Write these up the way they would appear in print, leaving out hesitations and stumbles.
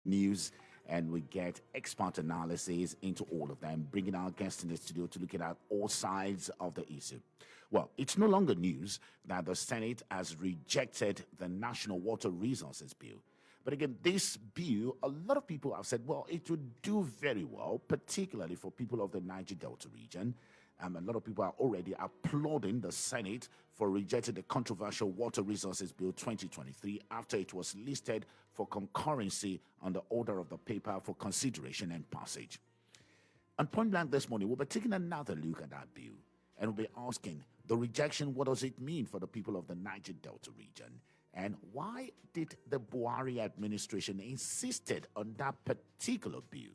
news, and we get expert analysis into all of them, bringing our guests in the studio to look at all sides of the issue. Well, it's no longer news that the Senate has rejected the National Water Resources Bill. But again, this bill, a lot of people have said, well, it would do very well, particularly for people of the Niger Delta region. A lot of people are already applauding the Senate for rejecting the controversial Water Resources Bill 2023 after it was listed for concurrency on the order of the paper for consideration and passage. On Point Blank this morning, we'll be taking another look at that bill and we'll be asking the rejection, what does it mean for the people of the Niger Delta region? And why did the Buhari administration insisted on that particular bill?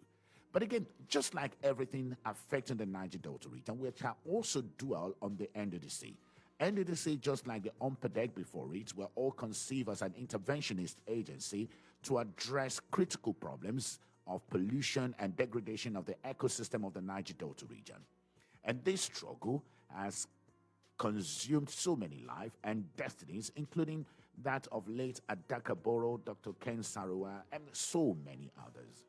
But again, just like everything affecting the Niger Delta region, we shall also dwell on the NDDC. NDDC, just like the UNPADEC before it, were all conceived as an interventionist agency to address critical problems of pollution and degradation of the ecosystem of the Niger Delta region. And this struggle has consumed so many lives and destinies, including that of late Adakaboro, Dr. Ken Sarowa, and so many others.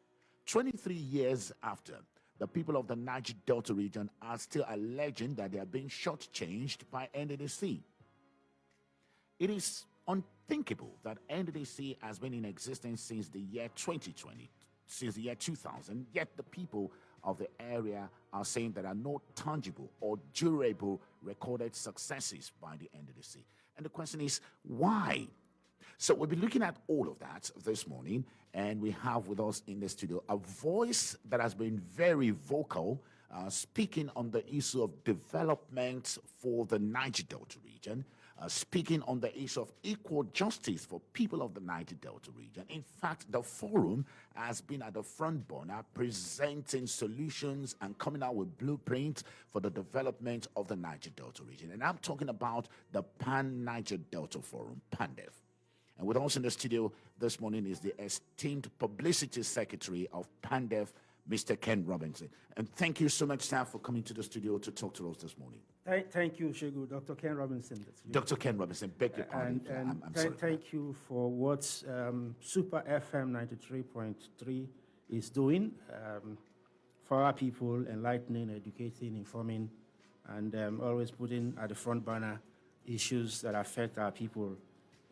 23 years after, the people of the Niger Delta region are still alleging that they are being shortchanged by NDDC. It is unthinkable that NDDC has been in existence since the year 2020, since the year 2000, yet the people of the area are saying there are no tangible or durable recorded successes by the NDDC. And the question is, why? So we'll be looking at all of that this morning, and we have with us in the studio a voice that has been very vocal, speaking on the issue of development for the Niger Delta region, speaking on the issue of equal justice for people of the Niger Delta region. In fact, the forum has been at the front burner presenting solutions and coming out with blueprints for the development of the Niger Delta region. And I'm talking about the Pan-Niger Delta Forum, PANDEF. And with us in the studio this morning is the esteemed Publicity Secretary of PANDEF, Mr. Ken Robinson. And thank you so much, staff, for coming to the studio to talk to us this morning. Thank you, Shegu. Dr. Ken Robinson. Dr. Ken Robinson, beg your pardon. I'm sorry. Thank you for what Super FM 93.3 is doing for our people, enlightening, educating, informing, and always putting at the front burner issues that affect our people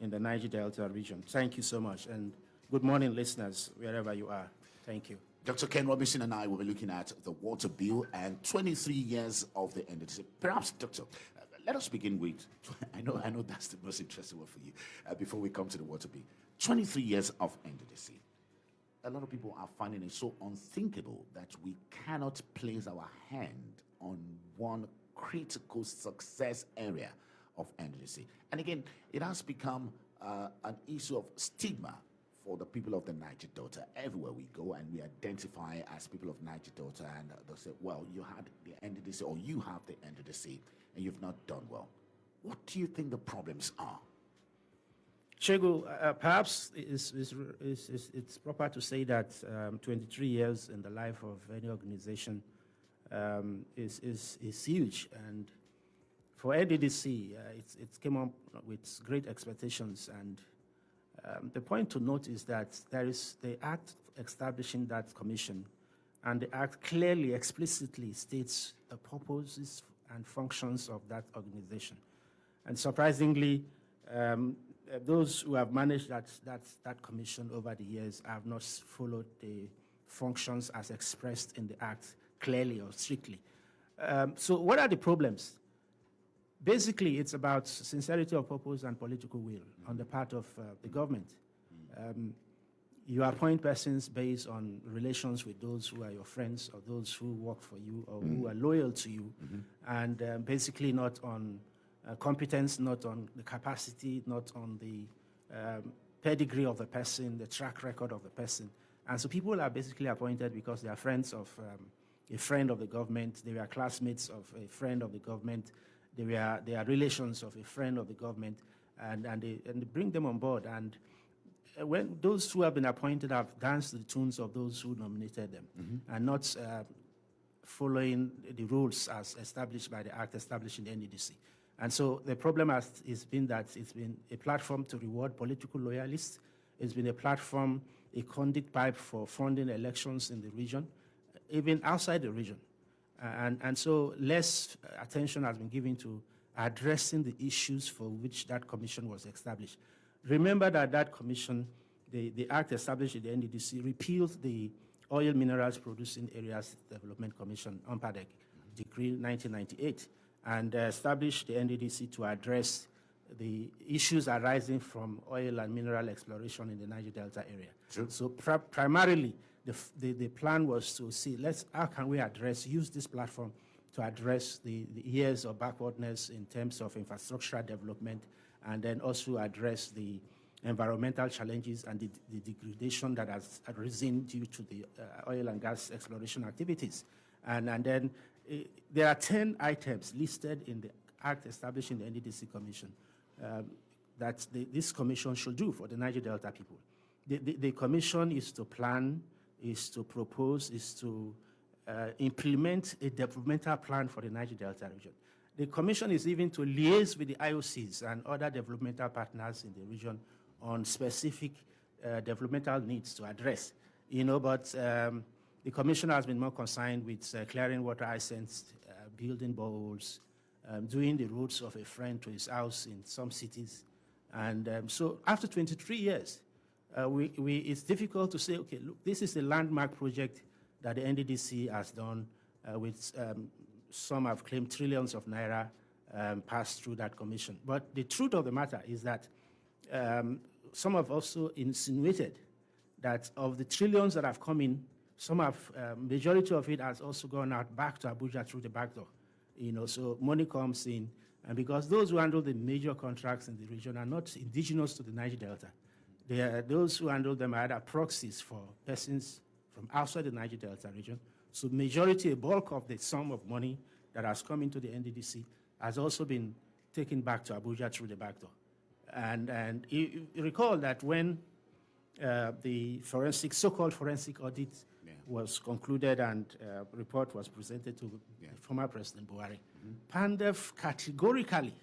in the Niger Delta region. Thank you so much, and good morning, listeners, wherever you are. Thank you. Dr. Ken Robinson and I will be looking at the water bill and 23 years of the NDDC. Perhaps, Doctor, let us begin with, I know that's the most interesting one for you, before we come to the water bill. 23 years of NDDC. A lot of people are finding it so unthinkable that we cannot place our hand on one critical success area of NDDC. And again, it has become an issue of stigma for the people of the Niger Delta. Everywhere we go and we identify as people of Niger Delta, and they'll say, well, you had the NDDC, or you have the NDDC, and you've not done well. What do you think the problems are? Shegu, perhaps it's proper to say that 23 years in the life of any organization is huge, and for NDDC, it came up with great expectations, and the point to note is that there is the act establishing that commission, and the act clearly, explicitly states the purposes and functions of that organization. And surprisingly, those who have managed that commission over the years have not followed the functions as expressed in the act clearly or strictly. So what are the problems? Basically, it's about sincerity of purpose and political will on the part of the government. You appoint persons based on relations with those who are your friends or those who work for you or who are loyal to you, and basically not on competence, not on the capacity, not on the pedigree of the person, the track record of the person. And so people are basically appointed because they are friends of a friend of the government, they are classmates of a friend of the government, they are relations of a friend of the government, and they bring them on board. And when those who have been appointed have danced to the tunes of those who nominated them, and not following the rules as established by the act establishing the NDDC. And so the problem has been that it's been a platform to reward political loyalists. It's been a platform a conduit pipe for funding elections in the region, even outside the region. And so less attention has been given to addressing the issues for which that commission was established. Remember that that commission, the act established in the NDDC, repealed the Oil Minerals Producing Areas Development Commission, UNPADEC, Decree 1998, and established the NDDC to address the issues arising from oil and mineral exploration in the Niger Delta area. Sure. So primarily, the plan was to see, how can we use this platform to address the years of backwardness in terms of infrastructural development, and then also address the environmental challenges and the degradation that has arisen due to the oil and gas exploration activities. And then there are 10 items listed in the act establishing the NDDC Commission that this commission should do for the Niger Delta people. The commission is to plan, is to propose, is to implement a developmental plan for the Niger Delta region. The commission is even to liaise with the IOCs and other developmental partners in the region on specific developmental needs to address. But the commission has been more concerned with clearing water hyacinths, building boreholes, doing the roads of a friend to his house in some cities. And so after 23 years, it's difficult to say, okay, look, this is a landmark project that the NDDC has done with some have claimed trillions of naira passed through that commission. But the truth of the matter is that some have also insinuated that of the trillions that have come in, majority of it has also gone out back to Abuja through the back door. So money comes in, and because those who handle the major contracts in the region are not indigenous to the Niger Delta, those who handle them are either proxies for persons from outside the Niger Delta region. So majority, a bulk of the sum of money that has come into the NDDC has also been taken back to Abuja through the back door. And you recall that when the so-called forensic audit was concluded and report was presented to former President Buhari, PANDEF categorically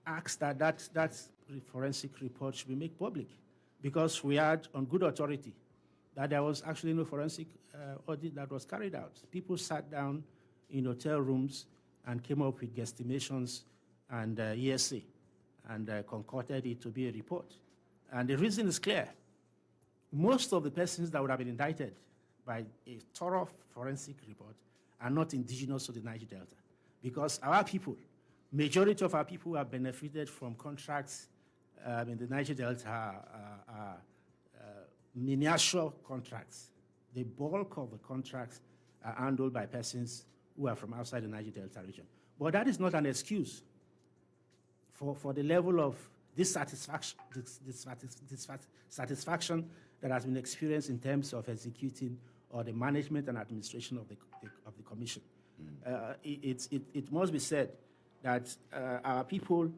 asked that forensic report should be made public, because we had on good authority that there was actually no forensic audit that was carried out. People sat down in hotel rooms and came up with guesstimations and ESA and concocted it to be a report. And the reason is clear. Most of the persons that would have been indicted by a thorough forensic report are not indigenous to the Niger Delta, because our people, majority of our people who have benefited from contracts in the Niger Delta are miniature contracts. The bulk of the contracts are handled by persons who are from outside the Niger Delta region. But that is not an excuse for the level of dissatisfaction that has been experienced in terms of executing or the management and administration of the commission. It must be said that our people,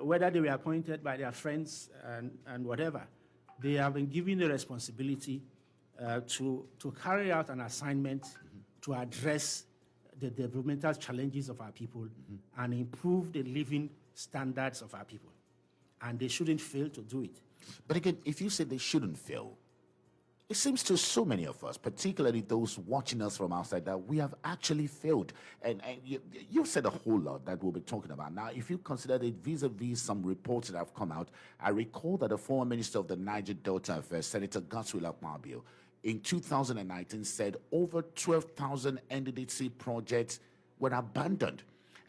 whether they were appointed by their friends and whatever, they have been given the responsibility to carry out an assignment to address the developmental challenges of our people and improve the living standards of our people. And they shouldn't fail to do it. But again, if you say they shouldn't fail, it seems to so many of us, particularly those watching us from outside, that we have actually failed. And you've said a whole lot that we'll be talking about. Now, if you consider it vis-a-vis some reports that have come out, I recall that the former Minister of the Niger Delta Affairs, Senator Godswill Akpabio, in 2019 said over 12,000 NDDC projects were abandoned.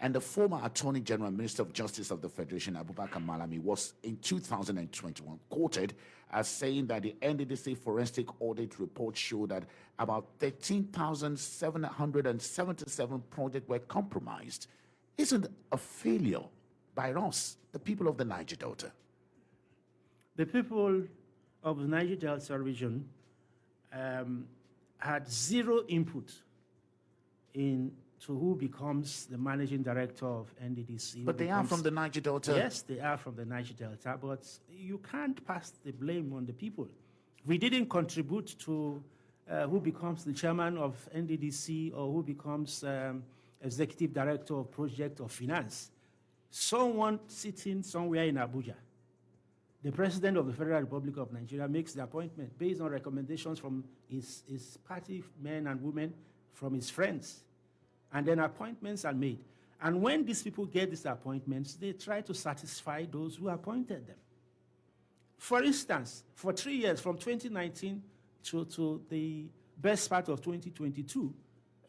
And the former Attorney General and Minister of Justice of the Federation, Abubakar Malami, was in 2021 quoted as saying that the NDDC forensic audit report showed that about 13,777 projects were compromised. Isn't a failure by us, the people of the Niger Delta? The people of the Niger Delta region had zero input into who becomes the managing director of NDDC. But they are from the Niger Delta. Yes, they are from the Niger Delta, but you can't pass the blame on the people. We didn't contribute to who becomes the chairman of NDDC or who becomes executive director of project or finance. Someone sitting somewhere in Abuja The President of the Federal Republic of Nigeria makes the appointment based on recommendations from his party men and women, from his friends. And then appointments are made. And when these people get these appointments, they try to satisfy those who appointed them. For instance, for 3 years, from 2019 to the best part of 2022,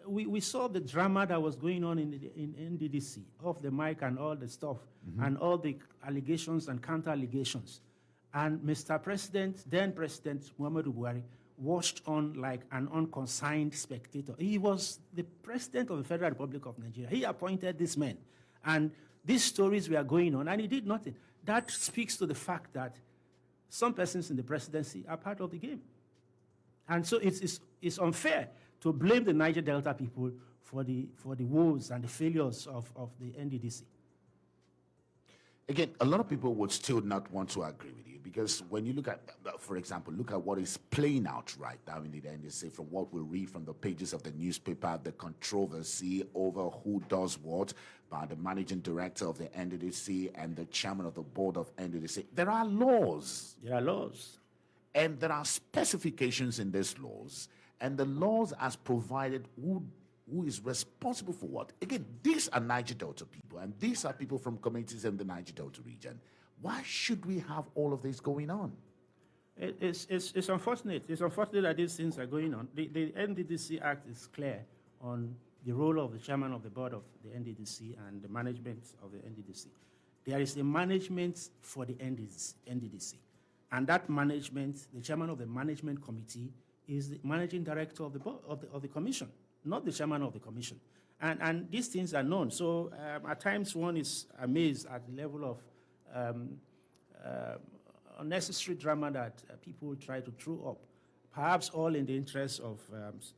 we saw the drama that was going on in NDDC, off the mic and all the stuff, and all the allegations and counter-allegations. And Mr. President, then President Muhammadu Buhari, watched on like an unconsigned spectator. He was the President of the Federal Republic of Nigeria. He appointed these men. And these stories were going on, and he did nothing. That speaks to the fact that some persons in the presidency are part of the game. And so it's unfair to blame the Niger Delta people for the woes and the failures of the NDDC. Again, a lot of people would still not want to agree with you, because when you look at, for example, look at what is playing out right now in the NDDC, from what we read from the pages of the newspaper, the controversy over who does what by the managing director of the NDDC and the chairman of the board of NDDC. There are laws. There are laws. And there are specifications in these laws, and the laws has provided who is responsible for what. Again, these are Niger Delta people, and these are people from communities in the Niger Delta region. Why should we have all of this going on? It's unfortunate. It's unfortunate that these things are going on. The NDDC Act is clear on the role of the chairman of the board of the NDDC and the management of the NDDC. There is a management for the NDDC. And that management, the chairman of the management committee, is the managing director of the board, of the commission, not the chairman of the commission. And these things are known. So at times one is amazed at the level of unnecessary drama that people try to throw up, perhaps all in the interest of,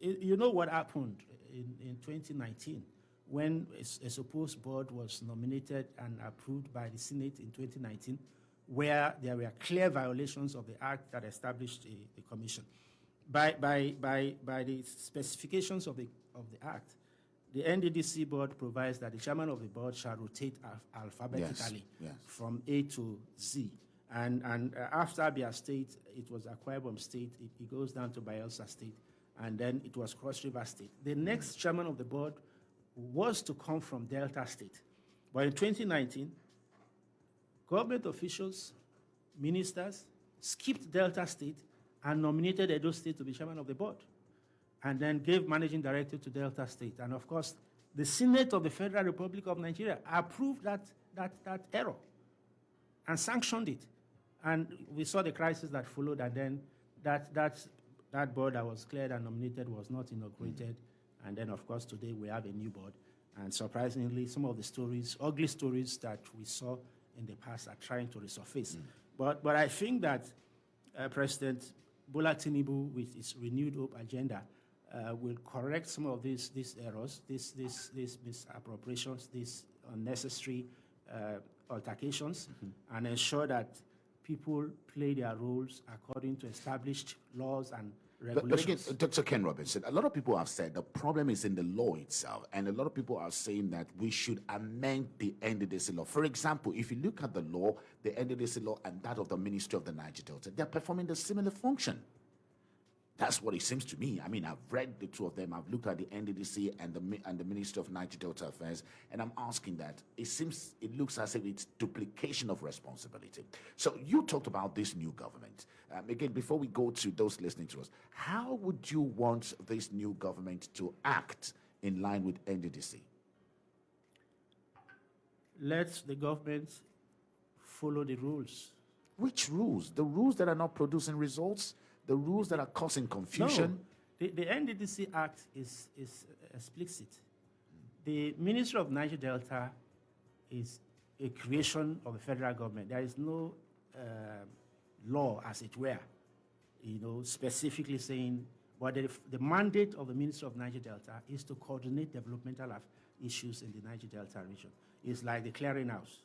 you know what happened in 2019 when a supposed board was nominated and approved by the Senate in 2019, where there were clear violations of the act that established the commission. By the specifications of the act, the NDDC board provides that the chairman of the board shall rotate alphabetically from A to Z. And after Abia State, it was Akwa Ibom State, it goes down to Bayelsa State, and then it was Cross River State. The next chairman of the board was to come from Delta State. But in 2019, government officials, ministers, skipped Delta State and nominated Edo State to be chairman of the board, and then gave managing director to Delta State. And of course, the Senate of the Federal Republic of Nigeria approved that error and sanctioned it. And we saw the crisis that followed, and then that board that was cleared and nominated was not inaugurated. And then, of course, today we have a new board. And surprisingly, some of the stories, ugly stories that we saw in the past are trying to resurface. But I think that President Bola Tinubu, with his renewed hope agenda, will correct some of these errors, these misappropriations, these unnecessary altercations, and ensure that people play their roles according to established laws and regulations. But again, Dr. Ken Robinson, a lot of people have said the problem is in the law itself, and a lot of people are saying that we should amend the NDDC law. For example, if you look at the law, the NDDC law and that of the Ministry of the Niger Delta, they're performing the similar function. That's what it seems to me. I mean, I've read the two of them. I've looked at the NDDC and the Ministry of Niger Delta Affairs, and I'm asking that. It looks as if it's duplication of responsibility. So you talked about this new government. Again, before we go to those listening to us, how would you want this new government to act in line with NDDC? Let the government follow the rules. Which rules? The rules that are not producing results? The rules that are causing confusion? No, the NDDC Act is explicit. The Ministry of Niger Delta is a creation of the federal government. There is no law, as it were, specifically saying, but the mandate of the Ministry of Niger Delta is to coordinate developmental issues in the Niger Delta region. It's like the clearinghouse.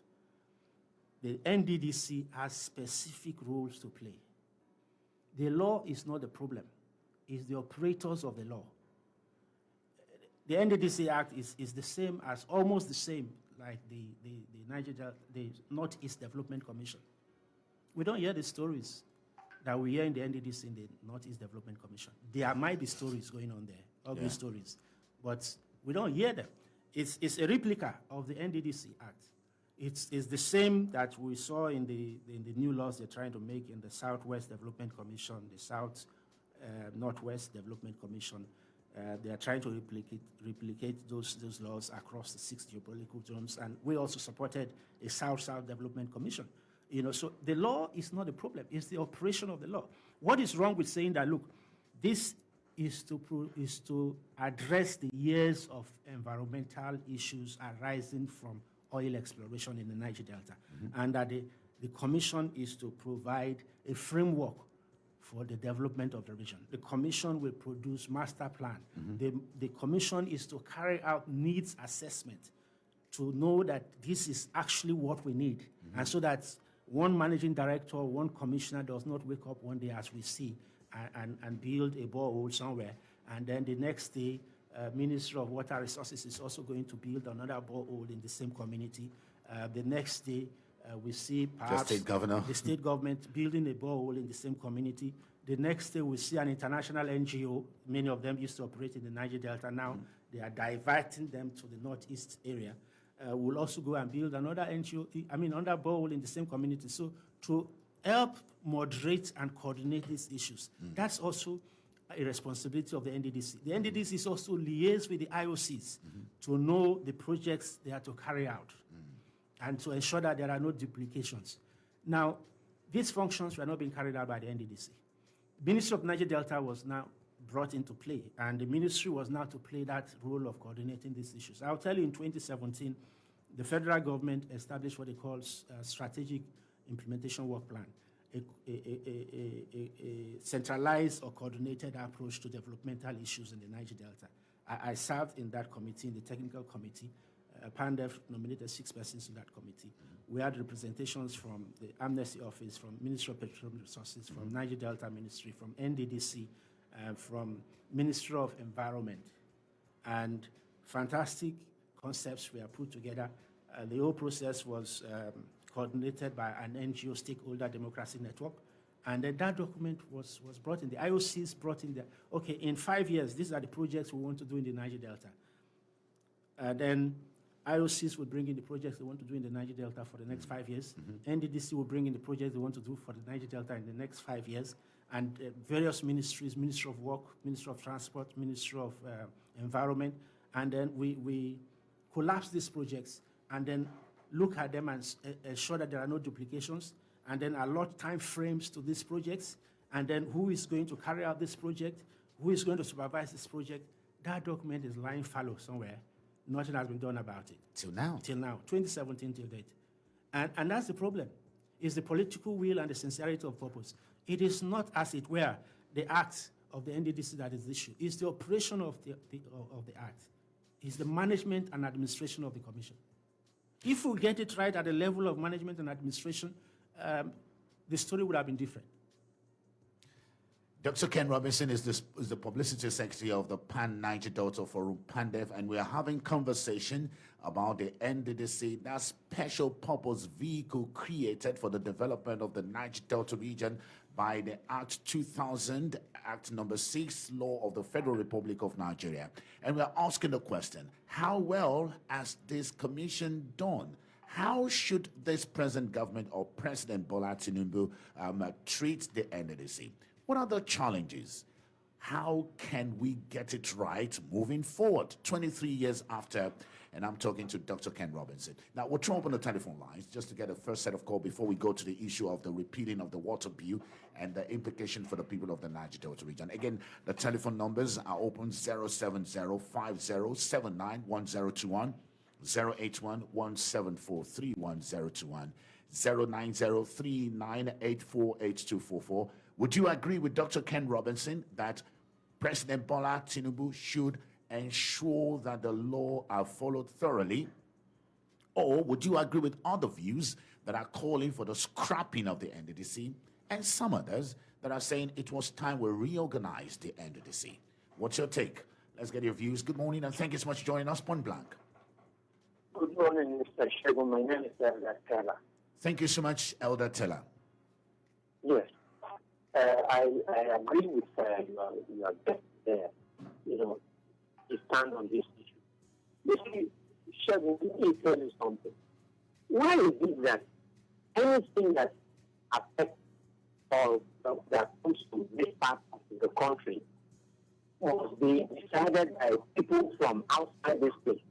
The NDDC has specific roles to play. The law is not the problem. It's the operators of the law. The NDDC Act is the same as, almost the same, like the Niger Delta, the Northeast Development Commission. We don't hear the stories that we hear in the NDDC, in the Northeast Development Commission. There might be stories going on there, ugly stories, but we don't hear them. It's a replica of the NDDC Act. It's the same that we saw in the new laws they're trying to make in the Southwest Development Commission, the South Northwest Development Commission. They are trying to replicate those laws across the 6 geopolitical zones, and we also supported a South-South Development Commission. So the law is not the problem; it's the operation of the law. What is wrong with saying that? Look, this is to address the years of environmental issues arising from oil exploration in the Niger Delta, and that the commission is to provide a framework for the development of the region. The commission will produce master plan. The commission is to carry out needs assessment to know that this is actually what we need, and so that one managing director, one commissioner does not wake up one day, as we see, and build a borehole somewhere, and then the next day, Ministry of Water Resources is also going to build another borehole in the same community. The next day, we see perhaps the state government building a borehole in the same community. The next day, we see an international NGO. Many of them used to operate in the Niger Delta. Now they are diverting them to the northeast area. We'll also go and build another another borehole in the same community. So to help moderate and coordinate these issues, that's also a responsibility of the NDDC. The NDDC is also liaise with the IOCs to know the projects they are to carry out and to ensure that there are no duplications. Now, these functions were not being carried out by the NDDC. Ministry of Niger Delta was now brought into play, and the ministry was now to play that role of coordinating these issues. I'll tell you, in 2017, the federal government established what it calls a strategic implementation work plan, a centralized or coordinated approach to developmental issues in the Niger Delta. I served in that committee, in the technical committee. PANDEF nominated 6 persons to that committee. We had representations from the Amnesty Office, from Ministry of Petroleum Resources, from Niger Delta Ministry, from NDDC, from Ministry of Environment. And fantastic concepts were put together. The whole process was coordinated by an NGO stakeholder democracy network. And then that document was brought in. The IOCs brought in okay, in 5 years, these are the projects we want to do in the Niger Delta. Then IOCs will bring in the projects they want to do in the Niger Delta for the next 5 years. NDDC will bring in the projects they want to do for the Niger Delta in the next 5 years. And various ministries, Ministry of Work, Ministry of Transport, Ministry of Environment. And then we collapse these projects and then look at them and ensure that there are no duplications, and then allot time frames to these projects, and then who is going to carry out this project, who is going to supervise this project. That document is lying fallow somewhere. Nothing has been done about it. Till now, 2017 till date. And that's the problem, is the political will and the sincerity of purpose. It is not, as it were, the act of the NDDC that is the issue. It's the operation of the act. It's the management and administration of the commission. If we get it right at the level of management and administration, the story would have been different. Dr. Ken Robinson is the Publicity Secretary of the Pan-Niger Delta Forum, PANDEF, and we are having conversation about the NDDC, that special purpose vehicle created for the development of the Niger Delta region by the Act 2000, Act number 6, Law of the Federal Republic of Nigeria. And we are asking the question, how well has this commission done? How should this present government or President Bola Tinubu treat the NDDC? What are the challenges? How can we get it right moving forward 23 years after? And I'm talking to Dr. Ken Robinson. Now, we'll throw open the telephone lines just to get a first set of call before we go to the issue of the repealing of the water bill and the implication for the people of the Niger Delta region. Again, the telephone numbers are open: 070-5079-1021, 081-174-31021, 090-3984-8244. Would you agree with Dr. Ken Robinson that President Bola Tinubu should ensure that the law are followed thoroughly? Or would you agree with other views that are calling for the scrapping of the NDDC, and some others that are saying it was time we reorganized the NDDC? What's your take? Let's get your views. Good morning, and thank you so much for joining us. Point blank. Good morning, Mr. Shegun. My name is Elder Teller. Thank you so much, Elder Teller. Yes. I agree with your guest there. To stand on this issue. You see, Shegun, let me tell you something. Why is it that anything that affects or that comes to this part of the country must be decided by people from outside this place?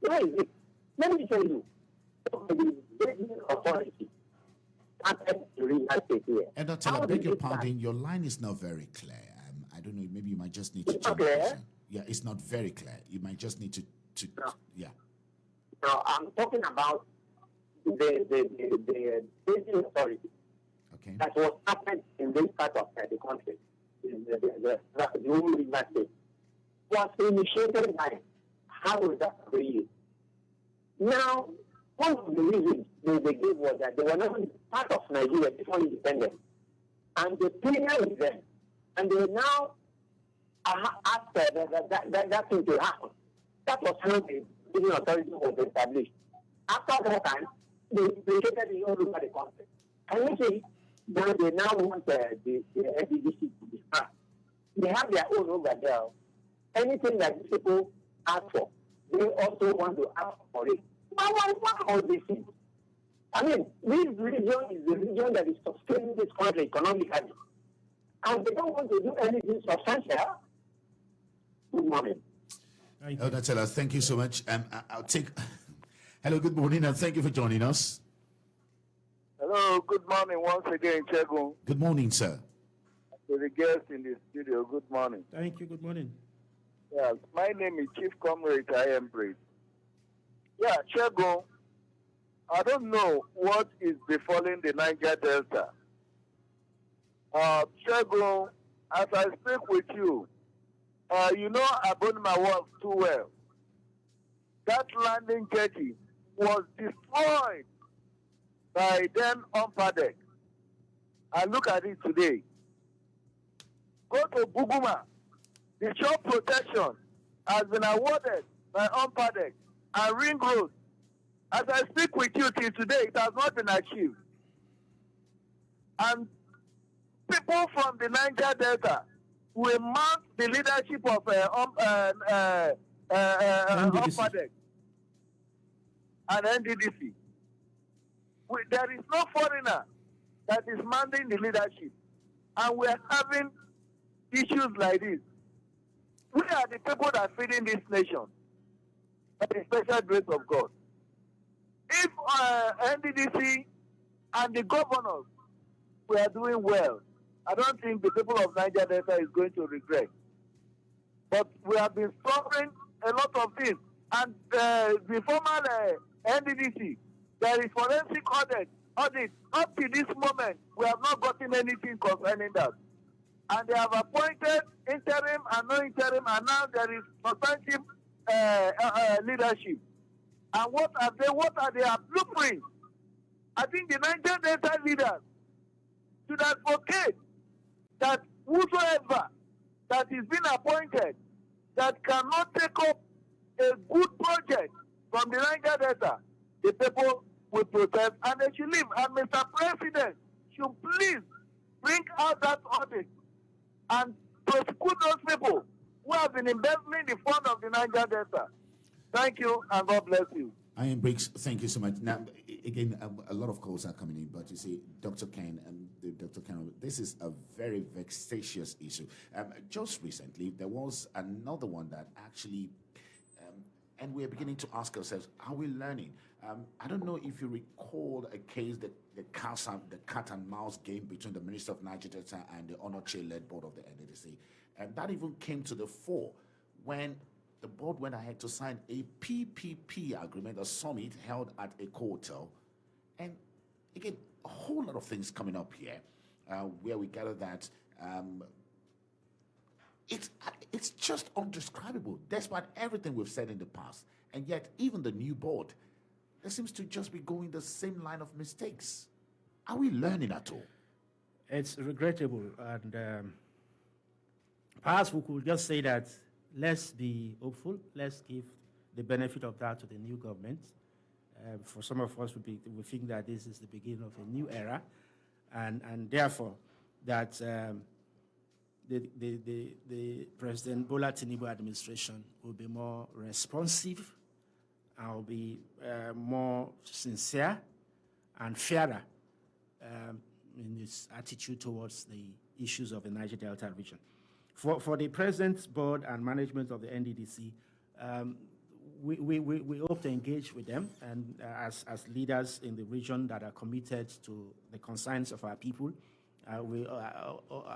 Why is it? Let me tell you, the business authority started to real estate here. And I beg your pardon, your line is not very clear. I don't know, maybe you might just need to It's not change clear? position. Yeah, it's not very clear. You might just need to No. yeah. Now, I'm talking about the business authority Okay. that was started in this part of the country, the whole river state, was initiated by how would that be? Now, one of the reasons they gave was that they were not part of Nigeria before independence. And they pleaded with them. And they now asked that thing to happen. That was how the business authority was established. After that time, they created it all over the country. And you see, now they now want the NDDC to be started. They have their own over there. Anything that these people ask for, they also want to ask for it. Why all these things? I mean, this region is the region that is sustaining this country economically. And they don't want to do anything substantial. Good morning. Thank you so much. I'll take. Hello, good morning, and thank you for joining us. Hello, good morning once again, Shegun. Good morning, sir. To the guests in the studio, good morning. Thank you. Good morning. Yes, my name is Chief Comrade I am Brave. Yeah, Shegun, I don't know what is befalling the Niger Delta. Shegun, as I speak with you, you know Abonima work too well. That landing jetty was destroyed by then Umpadek. And look at it today. Go to Buguma. The shore protection has been awarded by Umpadek and Ring Road. As I speak with you till today, it has not been achieved. And people from the Niger Delta will mount the leadership of Umpadek and NDDC. There is no foreigner that is mounting the leadership. And we are having issues like this. We are the people that are feeding this nation by the special grace of God. If NDDC and the governors were doing well, I don't think the people of Niger Delta is going to regret. But we have been suffering a lot of things. And the former NDDC, there is forensic audit. Up to this moment, we have not gotten anything concerning that. And they have appointed interim and no-interim, and now there is substantive leadership. And what are their blueprints? I think the Niger Delta leaders should advocate that whosoever that is being appointed that cannot take up a good project from the Niger Delta, the people will protest and they should leave. And Mr. President should please bring out that audit and prosecute those people who have been embezzling the fund of the Niger Delta. Thank you, and God bless you. Iron Briggs, thank you so much. Now, again, a lot of calls are coming in, but you see, Dr. Ken, this is a very vexatious issue. Just recently, there was another one that actually, and we're beginning to ask ourselves, are we learning? I don't know if you recall a case that the cat and mouse game between the Minister of Niger Delta and the Honor Chair-led board of the NDDC. And that even came to the fore when the board went ahead to sign a PPP agreement, a summit held at a hotel. And again, a whole lot of things coming up here where we gather that it's just undescribable, despite everything we've said in the past. And yet, even the new board, there seems to just be going the same line of mistakes. Are we learning at all? It's regrettable. And perhaps we could just say that let's be hopeful. Let's give the benefit of that to the new government. For some of us, we think that this is the beginning of a new era. and therefore that the President Bola Tinubu administration will be more responsive and will be more sincere and fairer in its attitude towards the issues of the Niger Delta region. For the President's board and management of the NDDC, we hope to engage with them and as leaders in the region that are committed to the concerns of our people. We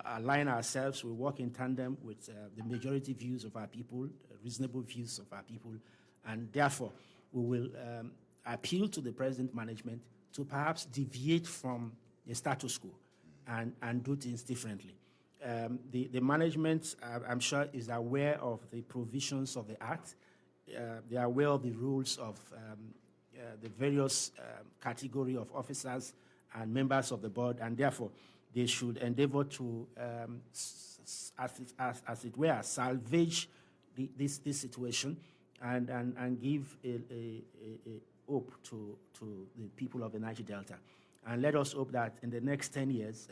align ourselves, we work in tandem with the majority views of our people, reasonable views of our people, and therefore we will appeal to the present management to perhaps deviate from the status quo and do things differently. The management, I'm sure, is aware of the provisions of the Act. They are aware of the rules of the various category of officers and members of the board, and therefore they should endeavor to, as it were, salvage this situation and give a hope to the people of the Niger Delta. And let us hope that in the next 10 years,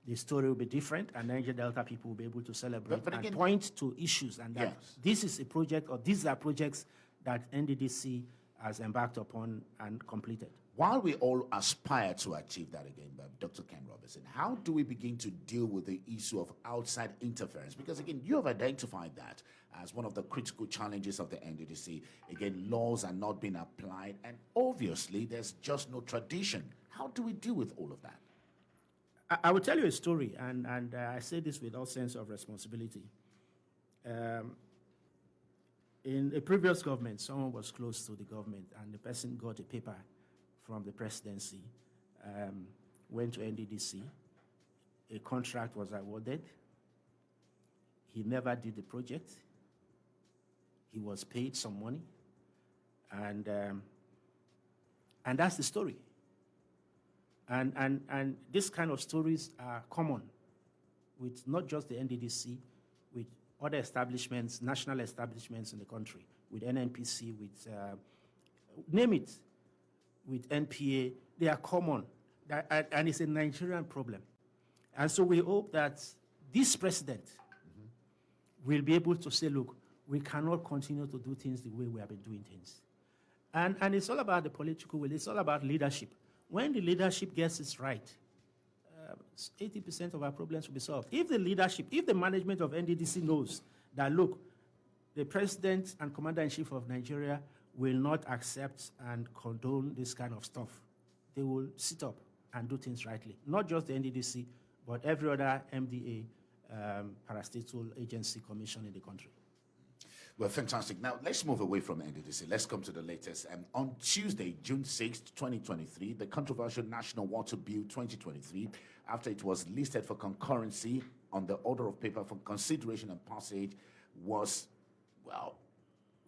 the story will be different, and Niger Delta people will be able to celebrate but again, and point to issues, and that yes, this is a project, or these are projects that NDDC has embarked upon and completed. While we all aspire to achieve that again, Dr. Ken Robinson, how do we begin to deal with the issue of outside interference? Because again, you have identified that as one of the critical challenges of the NDDC. Again, laws are not being applied, and obviously there's just no tradition. How do we deal with all of that? I will tell you a story, and I say this with all sense of responsibility. In a previous government, someone was close to the government, and the person got a paper from the presidency, went to NDDC, a contract was awarded, he never did the project, he was paid some money, and that's the story. And this kind of stories are common with not just the NDDC, with other establishments, national establishments in the country, with NNPC, with, name it, with NPA. They are common, and it's a Nigerian problem. And so we hope that this president will be able to say, look, we cannot continue to do things the way we have been doing things. And it's all about the political will. It's all about leadership. When the leadership gets it right, 80% of our problems will be solved. If the leadership, if the management of NDDC knows that, look, the president and commander-in-chief of Nigeria will not accept and condone this kind of stuff, they will sit up and do things rightly. Not just the NDDC, but every other MDA, parastatal agency commission in the country. Well, fantastic. Now, let's move away from NDDC. Let's come to the latest. On Tuesday, June 6th, 2023, the controversial National Water Bill 2023, after it was listed for concurrency on the order of paper for consideration and passage, was, well,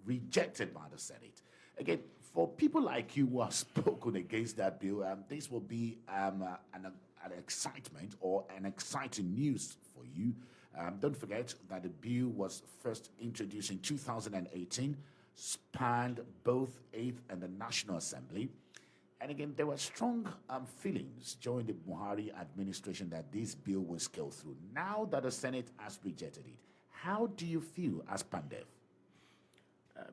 rejected by the Senate. Again, for people like you who have spoken against that bill, this will be an excitement or an exciting news for you. Don't forget that the bill was first introduced in 2018, spanned both 8th and the National Assembly. And again, there were strong feelings during the Buhari administration that this bill will scale through. Now that the Senate has rejected it, how do you feel as PANDEF?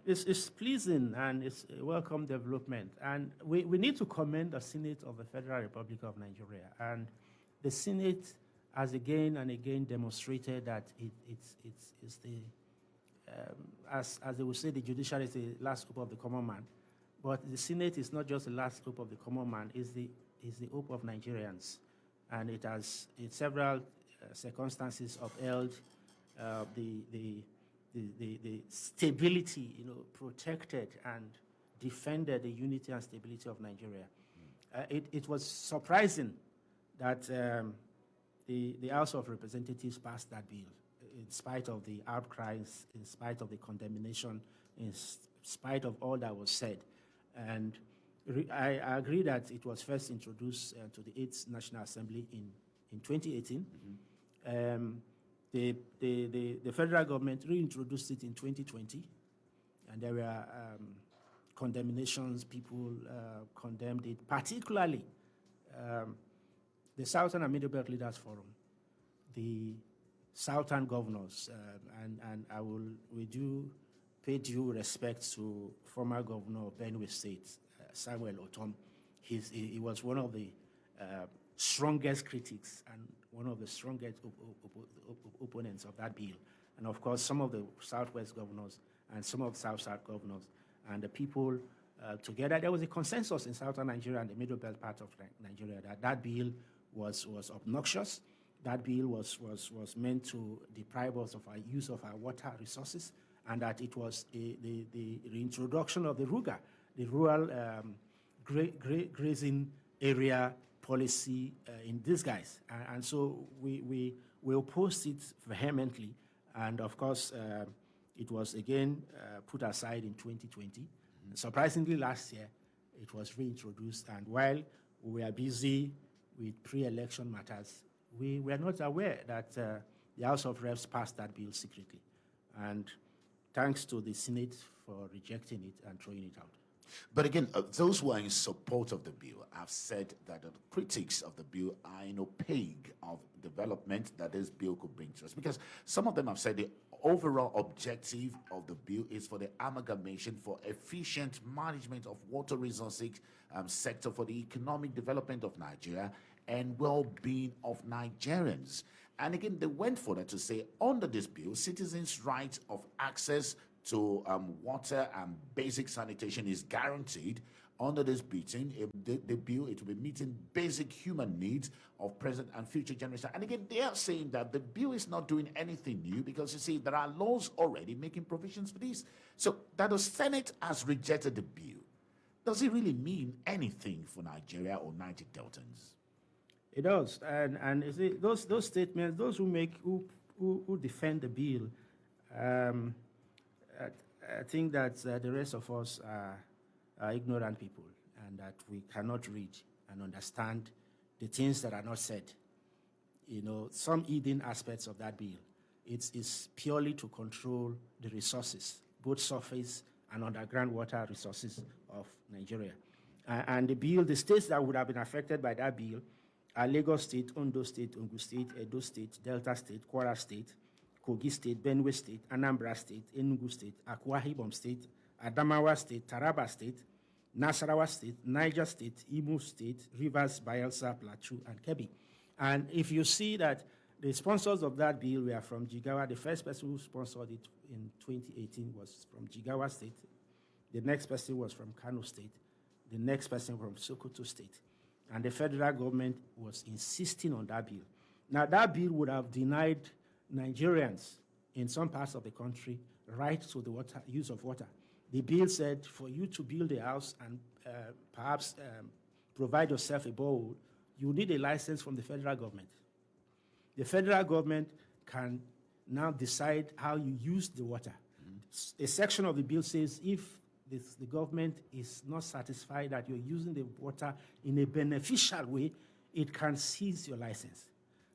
It's pleasing and it's a welcome development. And we need to commend the Senate of the Federal Republic of Nigeria. And the Senate has again and again demonstrated that it's the, as they would say, the judiciary is the last hope of the common man. But the Senate is not just the last hope of the common man, it's the hope of Nigerians. And it has, in several circumstances, upheld the stability, protected and defended the unity and stability of Nigeria. It was surprising that the House of Representatives passed that bill, in spite of the outcries, in spite of the condemnation, in spite of all that was said. And I agree that it was first introduced to the 8th National Assembly in 2018. The federal government reintroduced it in 2020, and there were condemnations. People condemned it, particularly the Southern and Middle Belt Leaders Forum, the Southern governors, and we do pay due respect to former governor of Benue State, Samuel Otom. He was one of the strongest critics and one of the strongest opponents of that bill. And of course, some of the Southwest governors and some of the South-South governors and the people together, there was a consensus in Southern Nigeria and the Middle Belt part of Nigeria that that bill was obnoxious. That bill was meant to deprive us of our use of our water resources, and that it was the reintroduction of the RUGA, the Rural Grazing Area Policy in disguise. And so we opposed it vehemently, and of course, it was again put aside in 2020. Surprisingly, last year, it was reintroduced, and while we were busy with pre-election matters, we were not aware that the House of Reps passed that bill secretly. And thanks to the Senate for rejecting it and throwing it out. But again, those who are in support of the bill have said that the critics of the bill are opaque of development that this bill could bring to us. Because some of them have said the overall objective of the bill is for the amalgamation for efficient management of water resources sector for the economic development of Nigeria and well-being of Nigerians. And again, they went further to say, under this bill, citizens' right of access to water and basic sanitation is guaranteed. Under this bill, the bill, it will be meeting basic human needs of present and future generations. And again, they are saying that the bill is not doing anything new because, you see, there are laws already making provisions for this. So that the Senate has rejected the bill, does it really mean anything for Nigeria or Niger Deltans? It does, and you see, those statements, those who defend the bill, I think that the rest of us are ignorant people, and that we cannot read and understand the things that are not said. You know, some hidden aspects of that bill, it's purely to control the resources, both surface and underground water resources of Nigeria. And the bill, the states that would have been affected by that bill are Lagos State, Ondo State, Ogun State, Edo State, Delta State, Kwara State, Kogi State, Benue State, Anambra State, Enugu State, Akwa Ibom State, Adamawa State, Taraba State, Nasarawa State, Niger State, Imo State, Rivers, Bayelsa, Plateau, and Kebbi. And if you see that the sponsors of that bill were from Jigawa, the first person who sponsored it in 2018 was from Jigawa State. The next person was from Kano State. The next person from Sokoto State. And the federal government was insisting on that bill. Now, that bill would have denied Nigerians in some parts of the country right to the use of water. The bill said for you to build a house and perhaps provide yourself a borehole, you need a license from the federal government. The federal government can now decide how you use the water. A section of the bill says if the government is not satisfied that you're using the water in a beneficial way, it can seize your license.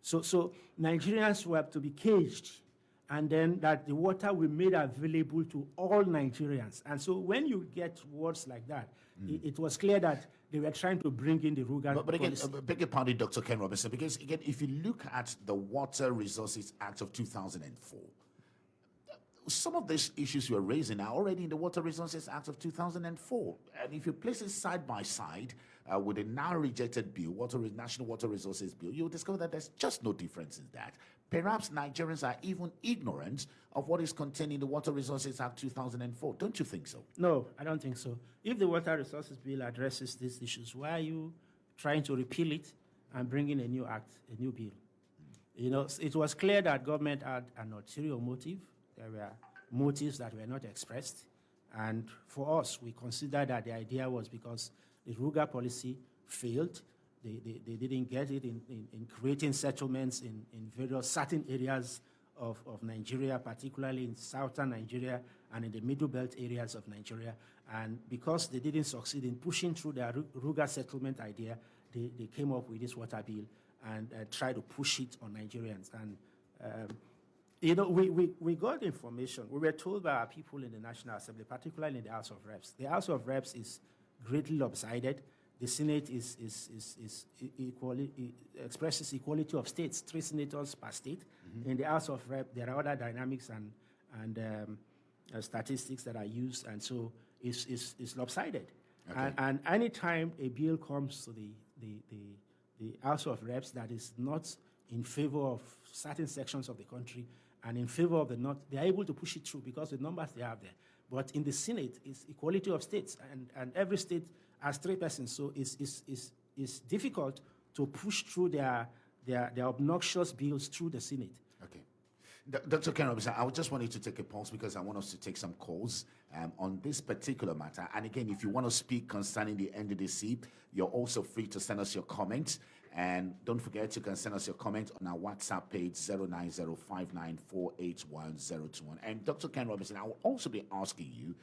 So Nigerians will have to be caged, and then that the water will be made available to all Nigerians. And so when you get words like that, it was clear that they were trying to bring in the Rugal But again, policy. beg your pardon, Dr. Ken Robinson, because again, if you look at the Water Resources Act of 2004, some of these issues you are raising are already in the Water Resources Act of 2004. And if you place it side by side with the now rejected bill, National Water Resources Bill, you'll discover that there's just no difference in that. Perhaps Nigerians are even ignorant of what is contained in the Water Resources Act 2004. Don't you think so? No, I don't think so. If the Water Resources Bill addresses these issues, why are you trying to repeal it and bring in a new act, a new bill? You know, it was clear that government had an ulterior motive. There were motives that were not expressed. And for us, we consider that the idea was because the Ruga policy failed. They didn't get it in creating settlements in various certain areas of Nigeria, particularly in southern Nigeria and in the middle belt areas of Nigeria. And because they didn't succeed in pushing through their Ruga settlement idea, they came up with this water bill and tried to push it on Nigerians. And you know, we got information. We were told by our people in the National Assembly, particularly in the House of Reps. The House of Reps is greatly lopsided. the Senate expresses equality of states, 3 senators per state. In the House of Rep, there are other dynamics and statistics that are used, and so it's lopsided. Okay. And any time a bill comes to the House of Reps that is not in favor of certain sections of the country and in favor of the North, they are able to push it through because the numbers they have there. But in the Senate, it's equality of states, and every state has 3 persons, so it's difficult to push through their obnoxious bills through the Senate. Okay. Dr. Ken Robinson, I just wanted to take a pause because I want us to take some calls on this particular matter. And again, if you want to speak concerning the NDDC, you're also free to send us your comments. And don't forget, you can send us your comment on our WhatsApp page, 09059481021. And Dr. Ken Robinson, I will also be asking you,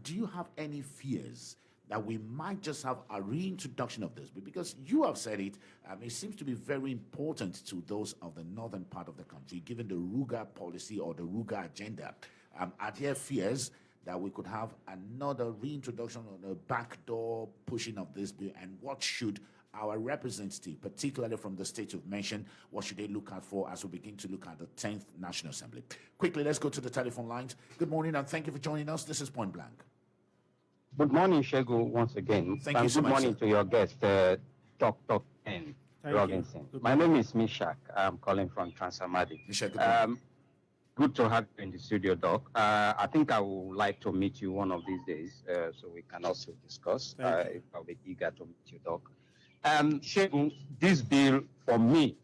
do you have any fears that we might just have a reintroduction of this? Because you have said it, it seems to be very important to those of the northern part of the country, given the Ruga policy or the Ruga agenda. Are there fears that we could have another reintroduction or a backdoor pushing of this bill? And what should our representative, particularly from the state you've mentioned, what should they look out for as we begin to look at the 10th National Assembly? Quickly, let's go to the telephone lines. Good morning, and thank you for joining us. This is Point Blank. Good morning, Shegu, once again. Thank you so good much, morning sir. to your guest, Dr. Ken Robinson. My name is Mishak. I'm calling from Transamadi. Mishak, good morning. Good to have you in the studio, Doc. I think I would like to meet you one of these days, so we can also discuss. I'll be eager to meet you, Doc. Shegu, this bill, for me,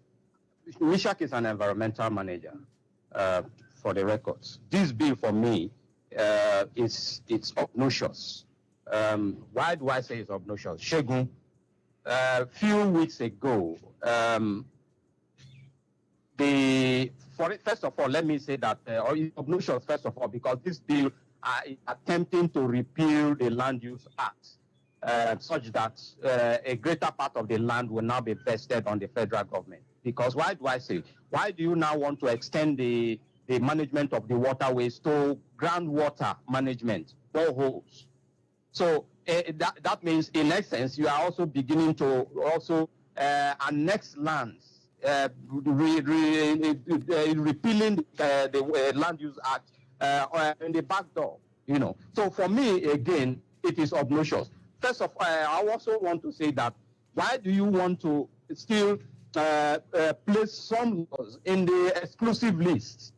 Mishak is an environmental manager, for the records. This bill, for me, it's obnoxious. Why do I say it's obnoxious? Shegu, a few weeks ago, first of all, let me say that, or it's obnoxious, first of all, because this bill is attempting to repeal the Land Use Act, such that a greater part of the land will now be vested on the federal government. Because why do I say? Why do you now want to extend the management of the waterways to groundwater management, boreholes? So that means, in essence, you are also beginning to also annex lands, repealing the Land Use Act in the back door. So for me, again, it is obnoxious. First of all, I also want to say that why do you want to still place some laws in the exclusive list,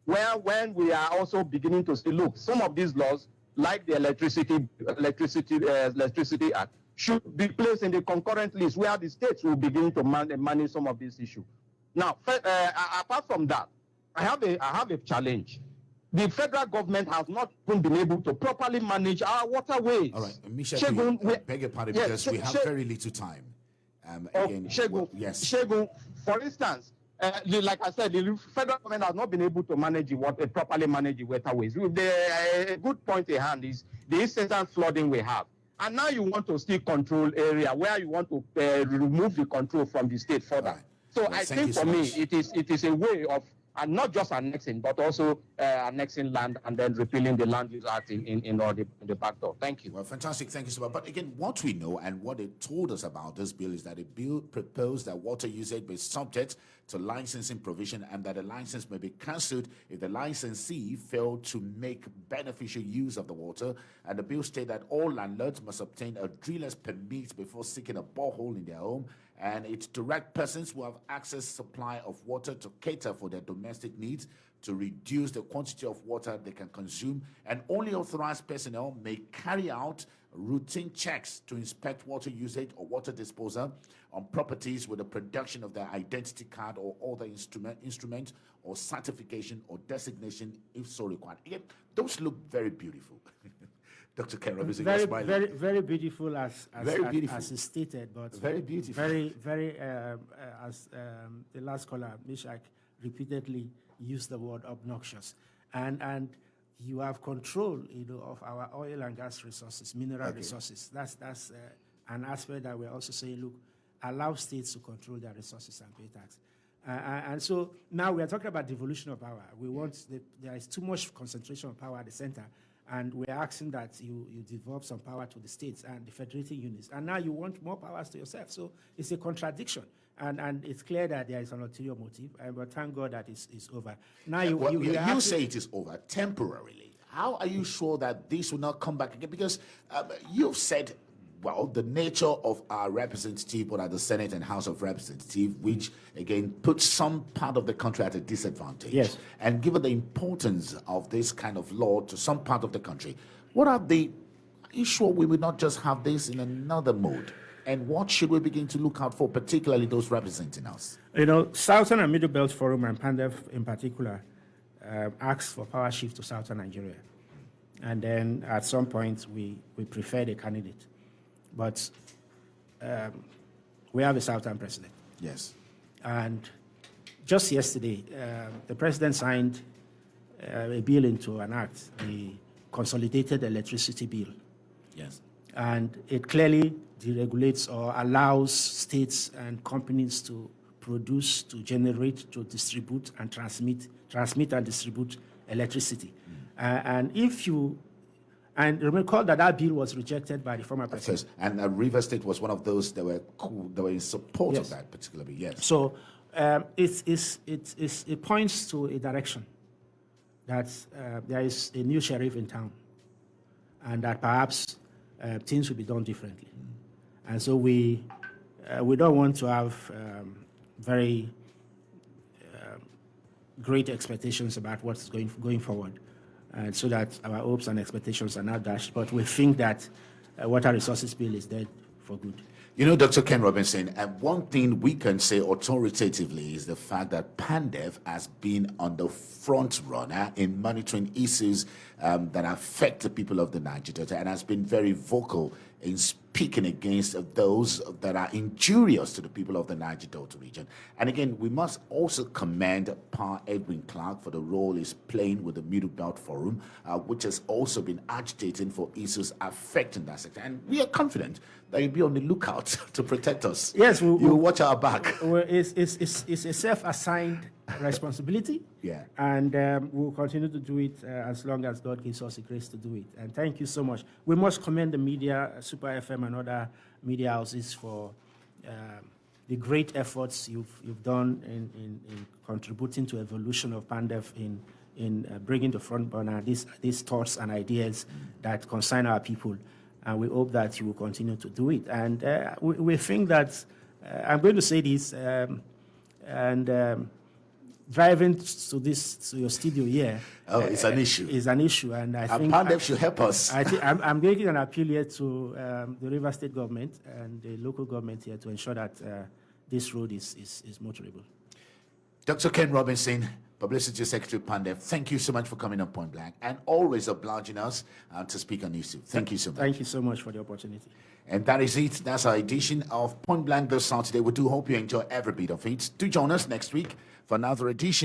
where when we are also beginning to say, look, some of these laws, like the Electricity Act, should be placed in the concurrent list where the states will begin to manage some of these issues. Now, apart from that, I have a challenge. The federal government has not even been able to properly manage our waterways. All right, Michelle, I beg your pardon, because we have very little time. Again, yes. Shegu, for instance, like I said, the federal government has not been able to properly manage the waterways. A good point at hand is the incessant flooding we have. And now you want to still control area where you want to remove the control from the state further. Right. So I think for me, it is a way of, and not just annexing, but also annexing land and then repealing the Land Use Act in the back door. Thank you. Well, fantastic. Thank you so much. But again, what we know and what it told us about this bill is that the bill proposed that water usage be subject to licensing provision and that a license may be cancelled if the licensee failed to make beneficial use of the water. And the bill stated that all landlords must obtain a driller's permit before seeking a borehole in their home, and it directs persons who have access supply of water to cater for their domestic needs, to reduce the quantity of water they can consume, and only authorized personnel may carry out routine checks to inspect water usage or water disposal on properties with the production of their identity card or other instrument or certification or designation if so required. Again, those look very beautiful. Dr. Ken Robinson, very beautiful as is stated, but very beautiful. Very as the last caller, Mishak, repeatedly used the word obnoxious, and you have control, of our oil and gas resources, mineral resources. That's an aspect that we're also saying, look, allow states to control their resources and pay tax. And so now we are talking about devolution of power. We want there is too much concentration of power at the center. And we're asking that you devolve some power to the states and the federating units. And now you want more powers to yourself. So it's a contradiction. And it's clear that there is an ulterior motive. But thank God that it's over. Now you say it is over temporarily. How are you sure that this will not come back again? Because you've said, well, the nature of our representative, but at the Senate and House of Representatives, which again puts some part of the country at a disadvantage. Yes. And given the importance of this kind of law to some part of the country, are you sure we will not just have this in another mode? And what should we begin to look out for, particularly those representing us? Southern and Middle Belt Forum and PANDEF in particular asked for power shift to Southern Nigeria. And then at some point, we preferred a candidate. But we have a Southern president. Yes. And just yesterday, the president signed a bill into an act, the Consolidated Electricity Bill. Yes. And it clearly deregulates or allows states and companies to produce, to generate, to distribute and transmit and distribute electricity. And recall that bill was rejected by the former president. And River State was one of those that were in support of that particular bill. Yes. So it points to a direction that there is a new sheriff in town, and that perhaps things will be done differently. And so we don't want to have very great expectations about what's going forward. So that our hopes and expectations are not dashed. But we think that Water Resources Bill is dead for good. Dr. Ken Robinson, one thing we can say authoritatively is the fact that PANDEF has been on the front runner in monitoring issues that affect the people of the Niger Delta, and has been very vocal in speaking against those that are injurious to the people of the Niger Delta region. And again, we must also commend Pa Edwin Clark for the role he's playing with the Middle Belt Forum, which has also been agitating for issues affecting that sector. And we are confident that you'll be on the lookout to protect us. Yes, you'll watch our back. It's a self-assigned responsibility. Yeah. And we'll continue to do it as long as God gives us the grace to do it. And thank you so much. We must commend the media, Super FM and other media houses for the great efforts you've done in contributing to evolution of PANDEF in bringing to front burner these thoughts and ideas that concern our people. And we hope that you will continue to do it. And we think that, I'm going to say this, driving to your studio here. Oh, it's an issue. Is an issue, and I think PANDEF should help us. I'm making an appeal here to the River State government and the local government here to ensure that this road is motorable. Dr. Ken Robinson, Publicity Secretary of PANDEF, thank you so much for coming on Point Blank and always obliging us to speak on issue. Thank you so much. Thank you so much for the opportunity. And that is it. That's our edition of Point Blank this Saturday. We do hope you enjoy every bit of it. Do join us next week for another edition.